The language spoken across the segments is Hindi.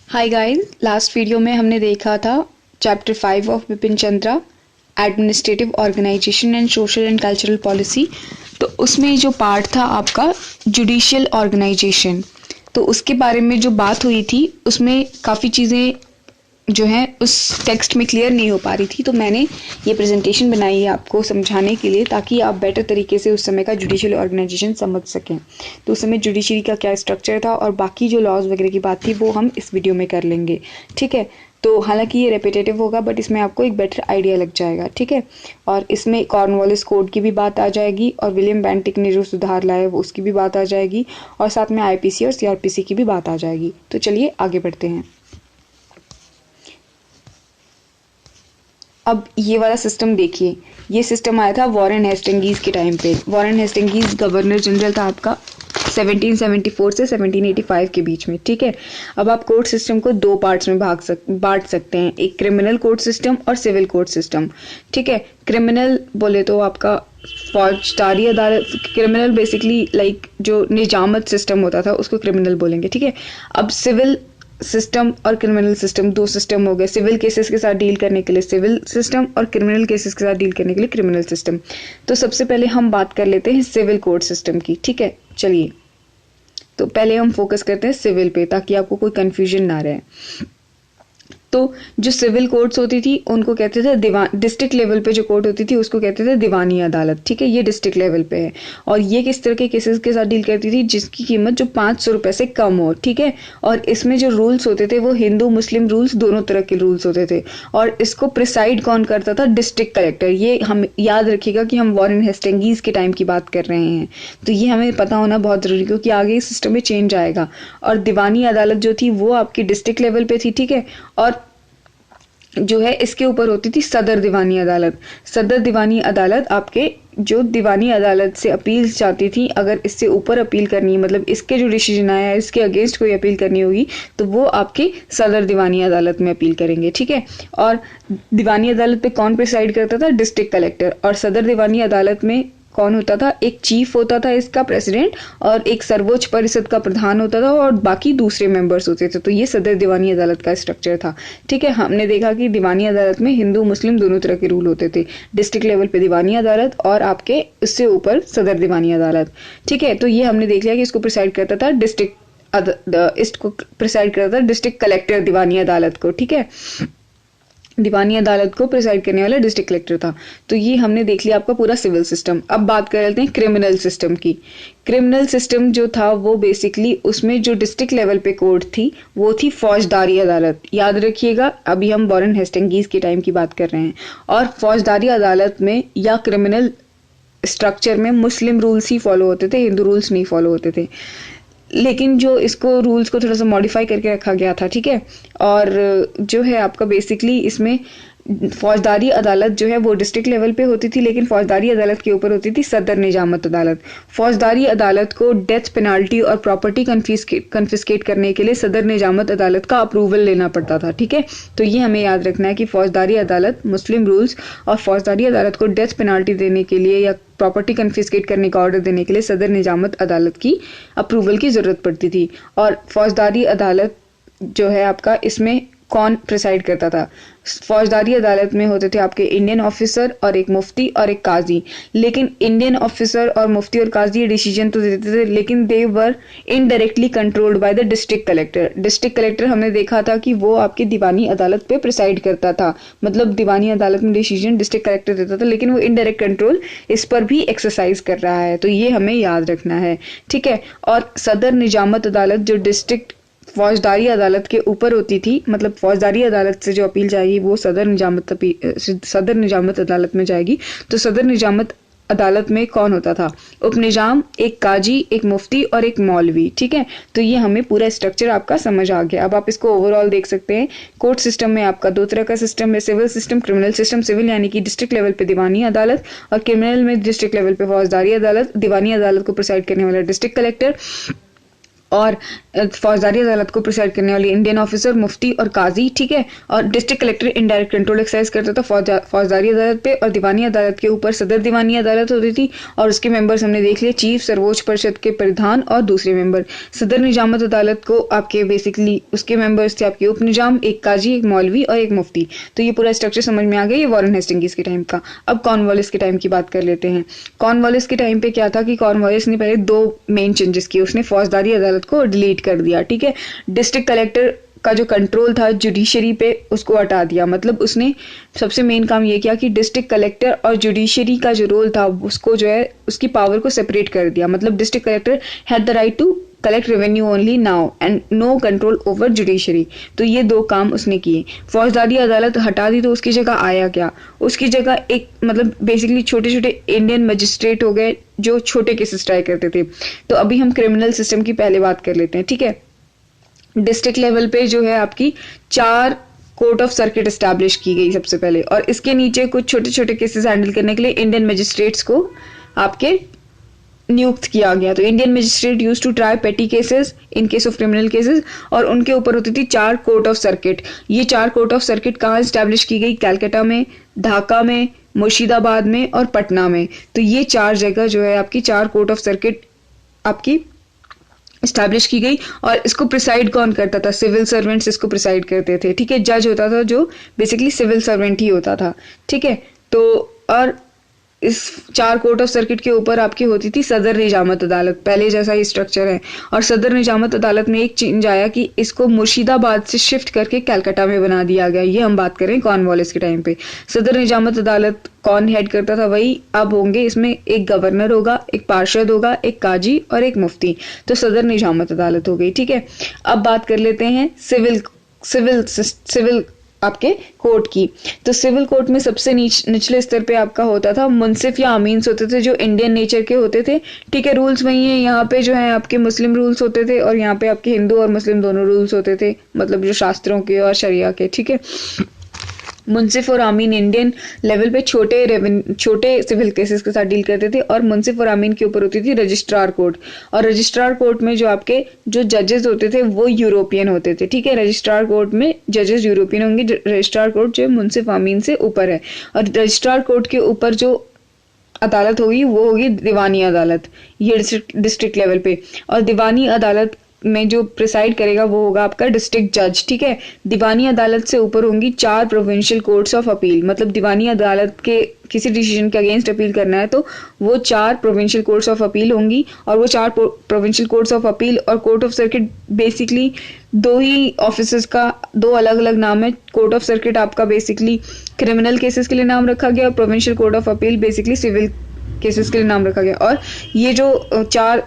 हाय गाइस, लास्ट वीडियो में हमने देखा था chapter 5 of Bipin Chandra administrative organisation and social and cultural policy. तो उसमें जो पार्ट था आपका जुडिशियल ऑर्गेनाइजेशन, तो उसके बारे में जो बात हुई थी उसमें काफ़ी चीज़ें जो है उस टेक्स्ट में क्लियर नहीं हो पा रही थी। तो मैंने ये प्रेजेंटेशन बनाई है आपको समझाने के लिए, ताकि आप बेटर तरीके से उस समय का जुडिशियल ऑर्गेनाइजेशन समझ सकें। तो उस समय जुडिशरी का क्या स्ट्रक्चर था और बाकी जो लॉज वगैरह की बात थी वो हम इस वीडियो में कर लेंगे, ठीक है। तो हालांकि ये रेपिटेटिव होगा बट इसमें आपको एक बेटर आइडिया लग जाएगा, ठीक है। और इसमें कॉर्नवालिस कोड की भी बात आ जाएगी और विलियम बेंटिक ने जो सुधार लाए वो उसकी भी बात आ जाएगी, और साथ में आईपीसी और सीआरपीसी की भी बात आ जाएगी। तो चलिए आगे बढ़ते हैं। अब ये वाला सिस्टम देखिए, ये सिस्टम आया था वॉरेन हेस्टिंग्स के टाइम पे। वॉरेन हेस्टिंग्स गवर्नर जनरल था आपका 1774 से 1785 के बीच में, ठीक है। अब आप कोर्ट सिस्टम को दो पार्ट्स में बांट सकते हैं, एक क्रिमिनल कोर्ट सिस्टम और सिविल कोर्ट सिस्टम, ठीक है। क्रिमिनल बोले तो आपका फौजदारी अदालत, क्रिमिनल बेसिकली लाइक जो निजामत सिस्टम होता था उसको क्रिमिनल बोलेंगे, ठीक है। अब सिविल सिस्टम और क्रिमिनल सिस्टम दो सिस्टम हो गए। सिविल केसेस के साथ डील करने के लिए सिविल सिस्टम और क्रिमिनल केसेस के साथ डील करने के लिए क्रिमिनल सिस्टम। तो सबसे पहले हम बात कर लेते हैं सिविल कोर्ट सिस्टम की, ठीक है। चलिए, तो पहले हम फोकस करते हैं सिविल पे, ताकि आपको कोई कंफ्यूजन ना रहे। तो जो सिविल कोर्ट्स होती थी उनको कहते थे दीवान। डिस्ट्रिक्ट लेवल पे जो कोर्ट होती थी उसको कहते थे दीवानी अदालत, ठीक है। ये डिस्ट्रिक्ट लेवल पे है, और ये किस तरह के केसेस के साथ डील करती थी, जिसकी कीमत जो 500 रुपए से कम हो, ठीक है। और इसमें जो रूल्स होते थे वो हिंदू मुस्लिम रूल्स दोनों तरह के रूल्स होते थे। और इसको प्रिसाइड कौन करता था? District collector. ये हम याद रखिएगा कि हम वॉरेन हेस्टिंग्स के टाइम की बात कर रहे हैं, तो ये हमें पता होना बहुत जरूरी, क्योंकि आगे इस सिस्टम में चेंज आएगा। और दीवानी अदालत जो थी वो आपकी डिस्ट्रिक्ट लेवल पे थी, ठीक है। और जो है इसके ऊपर होती थी सदर दीवानी अदालत। सदर दीवानी अदालत आपके जो दीवानी अदालत से अपील चाहती थी, अगर इससे ऊपर अपील करनी है, मतलब इसके जो डिसीजन आया है इसके अगेंस्ट कोई अपील करनी होगी, तो वो आपके सदर दीवानी अदालत में अपील करेंगे, ठीक है। और दीवानी अदालत पे कौन प्रिसाइड करता था? District collector. और सदर दीवानी अदालत में कौन होता था? एक चीफ होता था इसका प्रेसिडेंट, और एक सर्वोच्च परिषद का प्रधान होता था, और बाकी दूसरे मेंबर्स होते थे। तो ये सदर दीवानी अदालत का स्ट्रक्चर था, ठीक है। हमने देखा कि दीवानी अदालत में हिंदू मुस्लिम दोनों तरह के रूल होते थे। डिस्ट्रिक्ट लेवल पे दीवानी अदालत और आपके उससे ऊपर सदर दीवानी अदालत, ठीक है। तो ये हमने देख लिया कि इसको प्रिसाइड करता था इसको प्रिसाइड करता था डिस्ट्रिक्ट कलेक्टर दीवानी अदालत को, ठीक है। दीवानी अदालत को प्रिसाइड करने वाला डिस्ट्रिक्ट कलेक्टर था। तो ये हमने देख लिया आपका पूरा सिविल सिस्टम। अब बात कर लेते हैं क्रिमिनल सिस्टम की। क्रिमिनल सिस्टम जो था वो बेसिकली उसमें जो डिस्ट्रिक्ट लेवल पे कोर्ट थी वो थी फौजदारी अदालत। याद रखिएगा, अभी हम वॉरेन हेस्टिंग्स के टाइम की बात कर रहे हैं। और फौजदारी अदालत में या क्रिमिनल स्ट्रक्चर में मुस्लिम रूल्स ही फॉलो होते थे, हिंदू रूल्स नहीं फॉलो होते थे। लेकिन जो इसको रूल्स को थोड़ा सा मॉडिफाई करके रखा गया था, ठीक है। और जो है आपका बेसिकली इसमें फौजदारी अदालत जो है वो डिस्ट्रिक्ट लेवल पे होती थी, लेकिन फौजदारी अदालत के ऊपर होती थी सदर निजामत अदालत। फौजदारी अदालत को डेथ पेनाल्टी और प्रॉपर्टी कन्फिस्केट करने के लिए सदर निजामत अदालत का अप्रूवल लेना पड़ता था, ठीक है। तो ये हमें याद रखना है कि फौजदारी अदालत मुस्लिम रूल्स, और फौजदारी अदालत को डेथ पेनाल्टी देने के लिए या प्रॉपर्टी कन्फिस्केट करने का ऑर्डर देने के लिए सदर निजामत अदालत की अप्रूवल की जरूरत पड़ती थी। और फौजदारी अदालत जो है आपका, इसमें कौन प्रिसाइड करता था? फौजदारी अदालत में होते थे आपके इंडियन ऑफिसर और एक मुफ्ती और एक काजी। लेकिन इंडियन ऑफिसर और मुफ्ती और काजी ये डिसीजन तो देते थे, लेकिन they were indirectly controlled by the district collector. District collector हमने देखा था कि वो आपकी दीवानी अदालत पे प्रिसाइड करता था, मतलब दीवानी अदालत में डिसीजन डिस्ट्रिक्ट कलेक्टर देता था, लेकिन वो इनडायरेक्ट कंट्रोल इस पर भी एक्सरसाइज कर रहा है। तो ये हमें याद रखना है, ठीक है। और सदर निजामत अदालत जो डिस्ट्रिक्ट फौजदारी अदालत के ऊपर होती थी, मतलब फौजदारी अदालत से जो अपील जाएगी वो सदर निजामत अदालत में जाएगी। तो सदर निजामत अदालत में कौन होता था? उपनिजाम, एक काजी, एक मुफ्ती और एक मौलवी, ठीक है। तो ये हमें पूरा स्ट्रक्चर आपका समझ आ गया। अब आप इसको ओवरऑल देख सकते हैं। कोर्ट सिस्टम में आपका दो तरह का सिस्टम है, civil system, criminal system. Civil यानी कि डिस्ट्रिक्ट लेवल पे दीवानी अदालत, और क्रिमिनल में डिस्ट्रिक्ट लेवल पे फौजदारी अदालत। दीवानी अदालत को प्रिसाइड करने वाला डिस्ट्रिक्ट कलेक्टर, और फौजदारी अदालत को प्रिसाइड करने वाली इंडियन ऑफिसर, मुफ्ती और काजी, ठीक है। और district collector indirect control exercise करता था फौजदारी अदालत पे, और दीवानी अदालत के ऊपर सदर दीवानी अदालत होती थी, और उसके मेंबर्स हमने देख लिए, चीफ, सर्वोच्च परिषद के प्रधान और दूसरे मेंबर। सदर निजामत अदालत को आपके बेसिकली उसके मेंबर्स थे आपके उप निजाम, एक काजी, एक मौलवी और एक मुफ्ती। तो ये पूरा स्ट्रक्चर समझ में आ गया, ये वॉरेन हेस्टिंग्स के टाइम का। अब कॉर्नवालिस के टाइम की बात कर लेते हैं। कॉर्नवालिस के टाइम पे क्या था कि कॉर्नवालिस ने पहले दो मेन चेंजेस किए। उसने फौजदारी अदालत को डिलीट कर दिया, ठीक है। डिस्ट्रिक्ट कलेक्टर का जो कंट्रोल था जुडिशरी पे उसको हटा दिया। मतलब उसने सबसे मेन काम ये किया कि डिस्ट्रिक्ट कलेक्टर और जुडिशरी का जो रोल था उसको जो है उसकी पावर को सेपरेट कर दिया। मतलब district collector had the right to collect revenue only now and no control over judiciary. तो ये दो काम उसने किए। फौजदारी अदालत हटा दी तो उसकी जगह आया क्या? उसकी जगह एक मतलब बेसिकली छोटे छोटे इंडियन मजिस्ट्रेट हो गए जो छोटे केसेस ट्राई करते थे। तो अभी हम क्रिमिनल सिस्टम की पहले बात कर लेते हैं, ठीक है। डिस्ट्रिक्ट लेवल पे जो है आपकी 4 कोर्ट ऑफ सर्किट एस्टैब्लिश की गई सबसे पहले, और इसके नीचे कुछ छोटे छोटे केसेस हैंडल करने के लिए इंडियन मजिस्ट्रेट्स को आपके नियुक्त किया गया। तो Indian magistrate use to try petty cases in case of criminal cases, और उनके ऊपर होती थी 4 कोर्ट ऑफ सर्किट। ये 4 कोर्ट ऑफ सर्किट कहाँ एस्टैब्लिश की गई? कैलकाटा में, ढाका में, मुर्शिदाबाद में और पटना में। तो ये 4 जगह जो है आपकी 4 कोर्ट ऑफ सर्किट आपकी स्टैब्लिश की गई। और इसको प्रिसाइड कौन करता था? सिविल सर्वेंट्स इसको प्रिसाइड करते थे, ठीक है। जज होता था जो बेसिकली सिविल सर्वेंट ही होता था, ठीक है। तो और इस 4 कोर्ट ऑफ सर्किट के ऊपर आपकी होती थी सदर निजामत अदालत, पहले जैसा ही स्ट्रक्चर है। और सदर निजामत अदालत में एक चेंज आया कि इसको मुर्शिदाबाद से शिफ्ट करके कलकत्ता में बना दिया गया। ये हम बात करें कॉर्नवालिस के टाइम पे। सदर निजामत अदालत कौन हेड करता था? वही अब होंगे। इसमें एक गवर्नर होगा, एक पार्षद होगा, एक काजी और एक मुफ्ती। तो सदर निजामत अदालत हो गई, ठीक है। अब बात कर लेते हैं सिविल आपके कोर्ट की। तो सिविल कोर्ट में सबसे निचले स्तर पे आपका होता था मुंसिफ या अमीन्स होते थे जो इंडियन नेचर के होते थे, ठीक है। रूल्स वही है, यहाँ पे जो है आपके मुस्लिम रूल्स होते थे और यहाँ पे आपके हिंदू और मुस्लिम दोनों रूल्स होते थे, मतलब जो शास्त्रों के और शरिया के, ठीक है। मुंसिफ और आमीन इंडियन लेवल पे छोटे सिविल केसेस के साथ डील करते थे, और मुंसिफ और आमीन के ऊपर होती थी रजिस्ट्रार कोर्ट। और रजिस्ट्रार कोर्ट में जो आपके जो जजेस होते थे वो यूरोपियन होते थे, ठीक है। रजिस्ट्रार कोर्ट में जजेस यूरोपियन होंगे। रजिस्ट्रार कोर्ट जो मुंसिफ आमीन से ऊपर है, और रजिस्ट्रार कोर्ट के ऊपर जो अदालत होगी वो होगी दीवानी अदालत, ये डिस्ट्रिक्ट लेवल पे। और दीवानी अदालत में जो प्रिसाइड करेगा वो होगा आपका डिस्ट्रिक्ट जज, ठीक है। दीवानी अदालत से ऊपर होंगी 4 प्रोविंशियल कोर्ट्स ऑफ अपील। मतलब दीवानी अदालत के किसी डिसीजन के अगेंस्ट अपील करना है तो वो 4 प्रोविंशियल कोर्ट्स ऑफ अपील होंगी। और वो 4 प्रोविंशियल कोर्ट्स ऑफ अपील और कोर्ट ऑफ सर्किट बेसिकली 2 ही ऑफिसर्स का 2 अलग अलग नाम है। कोर्ट ऑफ सर्किट आपका बेसिकली क्रिमिनल केसेस के लिए नाम रखा गया, और provincial court of appeal basically civil cases के लिए नाम रखा गया। और ये जो 4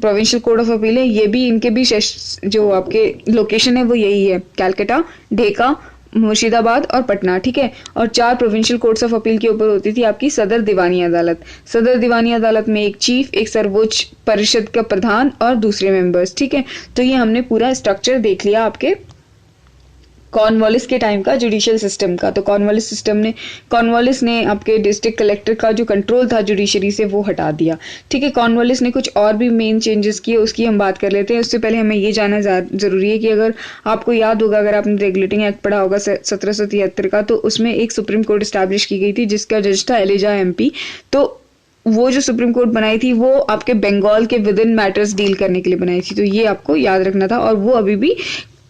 प्रोविंशियल कोर्ट ऑफ अपील है, ये भी इनके भी जो आपके लोकेशन है वो यही है, कैलकाटा, ढाका, मुर्शिदाबाद और पटना, ठीक है। और 4 प्रोविंशियल कोर्ट्स ऑफ अपील के ऊपर होती थी आपकी सदर दीवानी अदालत। सदर दीवानी अदालत में एक चीफ, एक सर्वोच्च परिषद का प्रधान और दूसरे मेंबर्स, ठीक है। तो ये हमने पूरा स्ट्रक्चर देख लिया आपके कॉर्नवालिस के टाइम का जुडिशियल सिस्टम का। तो कॉर्नवालिस ने आपके डिस्ट्रिक्ट कलेक्टर का जो कंट्रोल था जुडिशरी से वो हटा दिया, ठीक है। कॉर्नवालिस ने कुछ और भी मेन चेंजेस किए, उसकी हम बात कर लेते हैं। उससे पहले हमें ये जानना जरूरी है कि अगर आपको याद होगा, अगर आपने रेगुलेटिंग एक्ट पढ़ा होगा 1773 का, तो उसमें एक सुप्रीम कोर्ट स्टैब्लिश की गई थी जिसका जज था एलिजा एमपी। तो वो जो सुप्रीम कोर्ट बनाई थी वो आपके बंगाल के विद इन मैटर्स डील करने के लिए बनाई थी। तो ये आपको याद रखना था, और वो अभी भी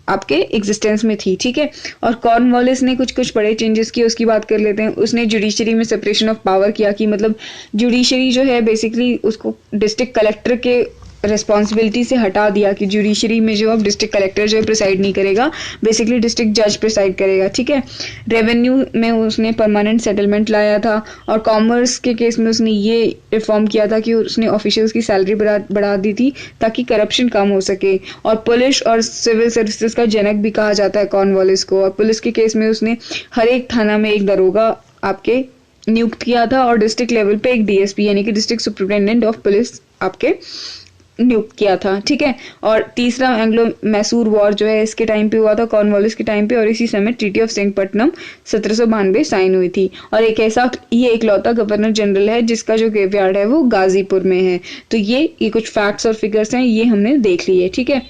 आपके एग्जिस्टेंस में थी, ठीक है। और कॉर्नवालिस ने कुछ बड़े चेंजेस किए, उसकी बात कर लेते हैं। उसने जुडिशरी में सेपरेशन ऑफ पावर किया कि मतलब जुडिशरी जो है बेसिकली उसको डिस्ट्रिक्ट कलेक्टर के रिस्पॉन्सिबिलिटी से हटा दिया कि जुडिशरी में जो अब डिस्ट्रिक्ट कलेक्टर जो है प्रिसाइड नहीं करेगा, बेसिकली डिस्ट्रिक्ट जज प्रिसाइड करेगा, ठीक है। रेवेन्यू में उसने परमानेंट सेटलमेंट लाया था, और कॉमर्स के केस में उसने ये रिफॉर्म किया था कि उसने ऑफिशियल्स की सैलरी बढ़ा दी थी ताकि करप्शन कम हो सके। और पुलिस और सिविल सर्विसेज का जनक भी कहा जाता है कॉर्नवालिस को। और पुलिस के केस में उसने हर एक थाना में एक दरोगा आपके नियुक्त किया था, और डिस्ट्रिक्ट लेवल पे एक डीएसपी यानी कि डिस्ट्रिक्ट सुपरिटेंडेंट ऑफ पुलिस आपके नियुक्त किया था, ठीक है। और तीसरा एंग्लो मैसूर वॉर जो है इसके टाइम पे हुआ था, कॉर्नवालिस के टाइम पे, और इसी समय ट्रीटी ऑफ सेंगपट्टनम 1792 साइन हुई थी। और एक ऐसा ये इकलौता गवर्नर जनरल है जिसका जो ग्रेवयार्ड है वो गाजीपुर में है। तो ये कुछ फैक्ट्स और फिगर्स हैं, ये हमने देख लिए, ठीक है।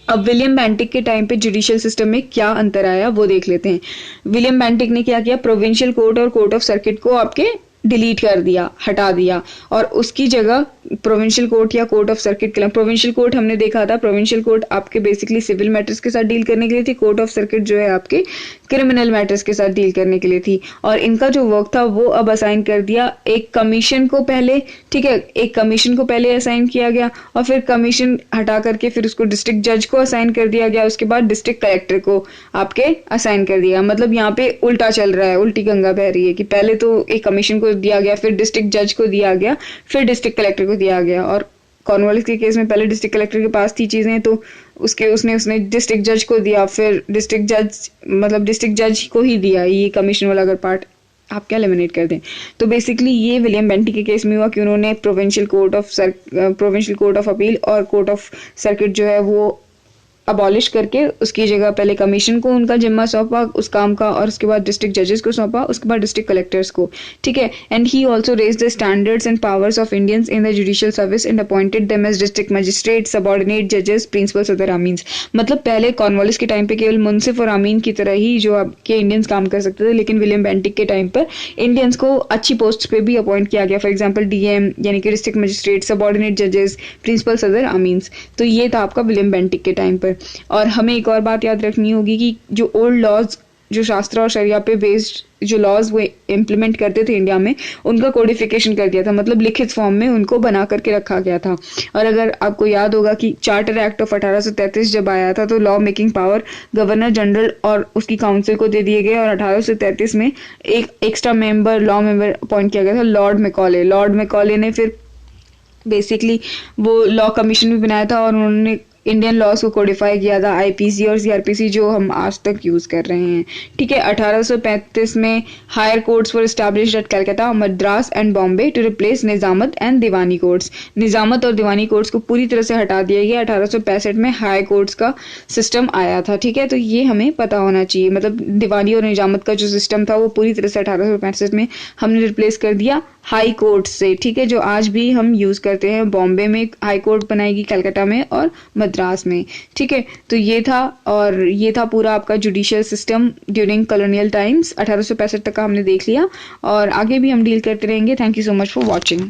अब विलियम बेंटिक के टाइम पे जुडिशियल सिस्टम में क्या अंतर आया वो देख लेते हैं। विलियम बेंटिक ने क्या किया, प्रोविंशियल कोर्ट और कोर्ट ऑफ सर्किट को आपके डिलीट कर दिया, हटा दिया, और उसकी जगह प्रोविंशियल कोर्ट या कोर्ट ऑफ सर्किट के लिए, प्रोविंशियल कोर्ट हमने देखा था, प्रोविंशियल कोर्ट आपके बेसिकली सिविल मैटर्स के साथ डील करने के लिए थी, कोर्ट ऑफ सर्किट जो है आपके क्रिमिनल मैटर्स के साथ डील करने के लिए थी। और इनका जो वर्क था वो अब असाइन कर दिया एक कमीशन को पहले, ठीक है, एक कमीशन को पहले असाइन किया गया, और फिर कमीशन हटा करके फिर उसको डिस्ट्रिक्ट जज को असाइन कर दिया गया, उसके बाद डिस्ट्रिक्ट कलेक्टर को आपके असाइन कर दिया। मतलब यहाँ पे उल्टा चल रहा है, उल्टी गंगा बह रही है कि पहले तो एक कमीशन को दिया गया, फिर डिस्ट्रिक्ट जज को दिया गया, फिर डिस्ट्रिक्ट कलेक्टर को दिया गया। और कॉर्नवालिस के केस में पहले डिस्ट्रिक्ट कलेक्टर के पास थी चीजें, तो उसने डिस्ट्रिक्ट जज को दिया, फिर डिस्ट्रिक्ट जज को ही दिया ये कमीशन वाला अगर पार्ट आप क्या एलिमिनेट कर दें। तो बेसिकली ये विलियम बेंटिक के केस में हुआ कि उन्होंने प्रोविंशियल कोर्ट ऑफ अपील और कोर्ट ऑफ सर्किट जो है वो अबॉलिश करके उसकी जगह पहले कमीशन को उनका जिम्मा सौंपा उस काम का, और उसके बाद डिस्ट्रिक्ट जजेस को सौंपा, उसके बाद डिस्ट्रिक्ट कलेक्टर्स को, ठीक है। And he also raised the standards and powers of Indians in the judicial service and appointed them as district magistrate, subordinate जजेस, प्रिंसिपल्स, अदर आमीन्स। मतलब पहले कॉर्नवालिस के टाइम पे केवल मुंसिफ और आमीन की तरह ही जो आपके इंडियंस काम कर सकते थे, लेकिन विलियम बेंटिक के टाइम पर इंडियंस को अच्छी पोस्ट पे भी अपॉइंट किया गया, फॉर एग्जाम्पल डीएम यानी कि डिस्ट्रिक्ट मजिस्ट्रेट, सबऑर्डिनेट जजेस, प्रिंसिपल्स, अदर आमीन्स। तो ये था आपका विलियम बेंटिक के टाइम पर। और हमें एक और बात याद रखनी होगी कि जो ओल्ड लॉज, जो शास्त्र और शरिया पे बेस्ड जो लॉज वो इम्प्लीमेंट करते थे इंडिया में, उनका कोडिफिकेशन कर दिया था, मतलब लिखित फॉर्म में उनको बना करके रखा गया था। और अगर आपको याद होगा कि चार्टर एक्ट ऑफ 1833 जब आया था तो law making power governor general और उसकी काउंसिल को दे दिए गए, और 1833 में एक एक्स्ट्रा लॉ मेंबर अपॉइंट किया गया था, लॉर्ड मैकॉले ने फिर बेसिकली वो लॉ कमीशन भी बनाया था, और उन्होंने इंडियन लॉज को कोडिफाई किया था, आईपीसी और सीआरपीसी जो हम आज तक यूज कर रहे हैं, ठीक है। 1835 में higher courts were established at Calcutta, Madras and Bombay to replace Nizamat and Diwani courts. Nizamat और दीवानी कोर्ट्स को पूरी तरह से हटा दिया गया। 1865 में हाई कोर्ट्स का सिस्टम आया था, ठीक है। तो ये हमें पता होना चाहिए, मतलब दीवानी और निजामत का जो सिस्टम था वो पूरी तरह से 1865 में हमने रिप्लेस कर दिया हाई कोर्ट से, ठीक है, जो आज भी हम यूज करते हैं। बॉम्बे में हाई कोर्ट बनाएगी, कलकत्ता में और मद्रास में, ठीक है। तो ये था, और ये था पूरा आपका judicial system during colonial times. 1865 तक का हमने देख लिया, और आगे भी हम डील करते रहेंगे। Thank you so much for watching.